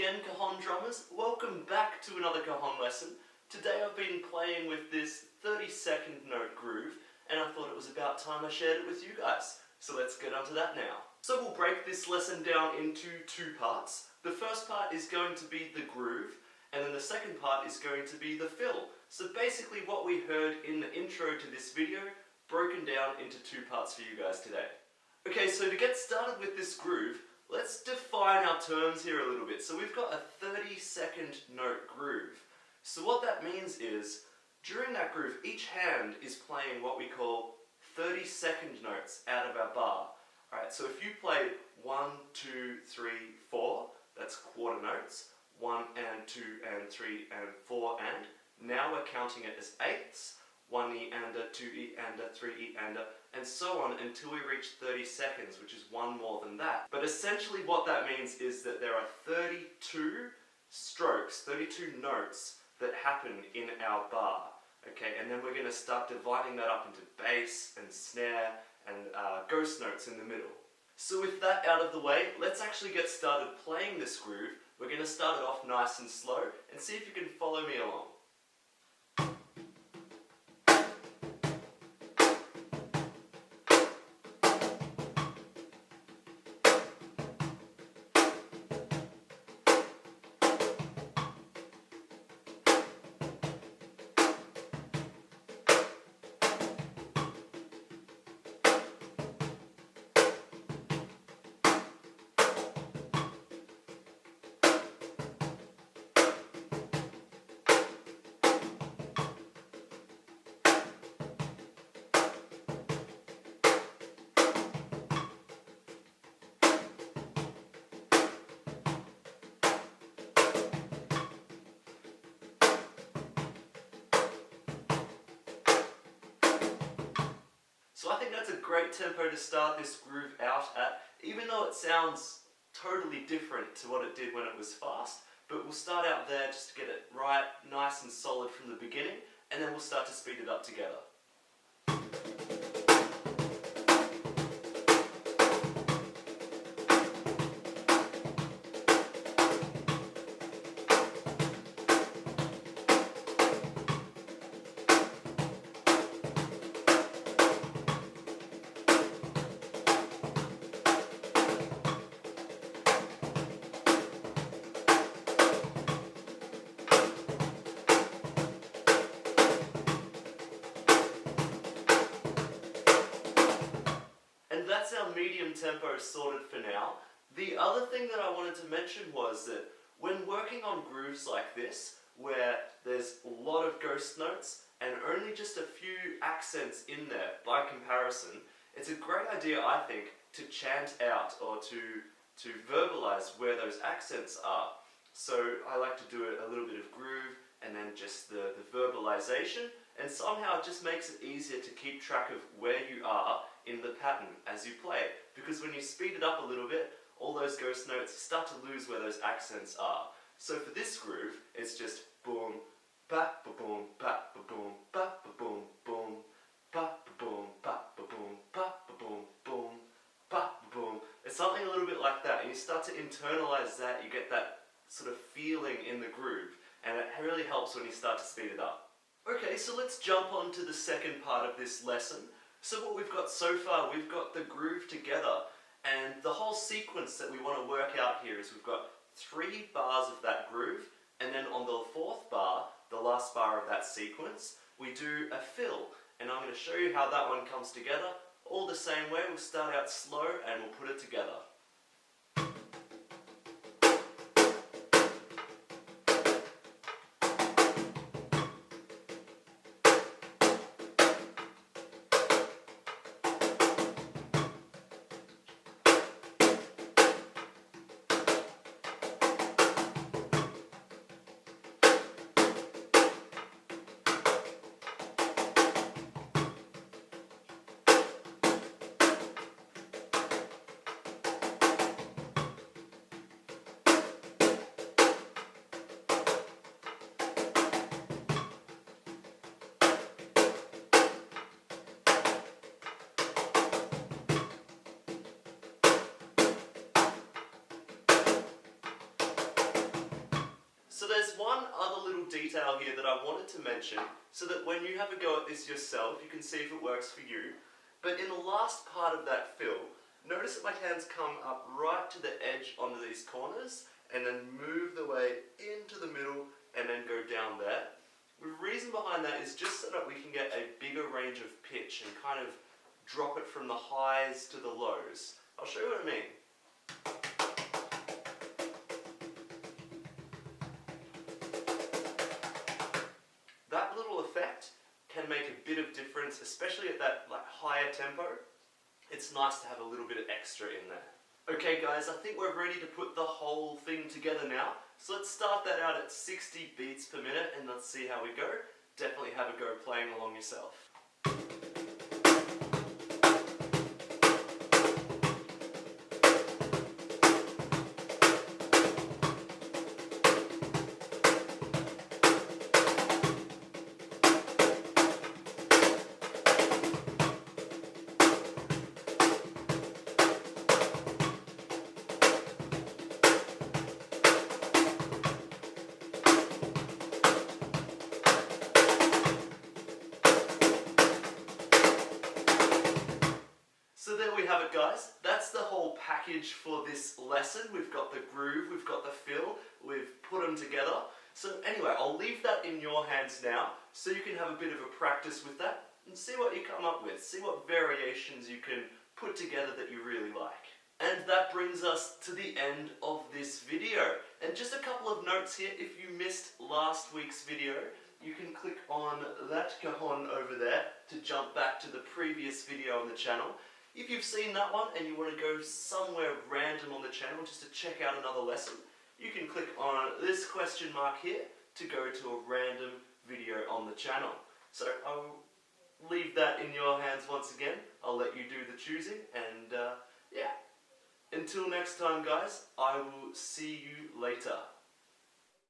again, Cajon drummers. Welcome back to another Cajon lesson. Today I've been playing with this 30-second note groove, and I thought it was about time I shared it with you guys. So let's get onto that now. So we'll break this lesson down into two parts. The first part is going to be the groove, and then the second part is going to be the fill. So basically what we heard in the intro to this video, broken down into two parts for you guys today. Okay, so to get started with this groove, let's define our terms here a little bit. So we've got a 30-second note groove. So what that means is, during that groove, each hand is playing what we call 30-second notes out of our bar. Alright, so if you play 1, 2, 3, 4, that's quarter notes. 1 and 2 and 3 and 4 and. Now we're counting it as eighths. 1 E and a, 2 E and a, 3 E and a, and so on until we reach 30 seconds, which is one more than that. But essentially what that means is that there are 32 strokes, 32 notes that happen in our bar. Okay, and then we're going to start dividing that up into bass and snare and ghost notes in the middle. So with that out of the way, let's actually get started playing this groove. We're going to start it off nice and slow and see if you can follow me along. So I think that's a great tempo to start this groove out at, even though it sounds totally different to what it did when it was fast. But we'll start out there just to get it right, nice and solid from the beginning, and then we'll start to speed it up together. That's our medium tempo sorted for now. The other thing that I wanted to mention was that when working on grooves like this, where there's a lot of ghost notes and only just a few accents in there by comparison, it's a great idea, I think, to chant out or to verbalize where those accents are. So I like to do a little bit of groove and then just the verbalization, and somehow it just makes it easier to keep track of where you are in the pattern as you play it. Because when you speed it up a little bit, all those ghost notes, you start to lose where those accents are. So for this groove, it's just boom, ba ba boom, ba ba boom, ba ba boom, boom, ba ba boom, ba ba boom, ba ba boom, boom, ba ba boom. It's something a little bit like that, and you start to internalize that, you get that sort of feeling in the groove, and it really helps when you start to speed it up. Okay, so let's jump on to the second part of this lesson. So what we've got so far, we've got the groove together, and the whole sequence that we want to work out here is we've got 3 bars of that groove, and then on the 4th bar, the last bar of that sequence, we do a fill, and I'm going to show you how that one comes together. All the same way, we'll start out slow and we'll put it together. little detail here that I wanted to mention so that when you have a go at this yourself, you can see if it works for you. But in the last part of that fill, notice that my hands come up right to the edge onto these corners and then move the way into the middle and then go down there. The reason behind that is just so that we can get a bigger range of pitch and kind of drop it from the highs to the lows. I'll show you what I mean. That little effect can make a bit of difference, especially at that higher tempo. It's nice to have a little bit of extra in there. Okay guys, I think we're ready to put the whole thing together now. So let's start that out at 60 beats per minute and let's see how we go. Definitely have a go playing along yourself. So there we have it guys, that's the whole package for this lesson. We've got the groove, we've got the fill, we've put them together. So anyway, I'll leave that in your hands now so you can have a bit of a practice with that and see what you come up with, see what variations you can put together that you really like. And that brings us to the end of this video. And just a couple of notes here, if you missed last week's video, you can click on that cajon over there to jump back to the previous video on the channel. If you've seen that one and you want to go somewhere random on the channel just to check out another lesson, you can click on this question mark here to go to a random video on the channel. So I'll leave that in your hands once again. I'll let you do the choosing and yeah. Until next time guys, I will see you later.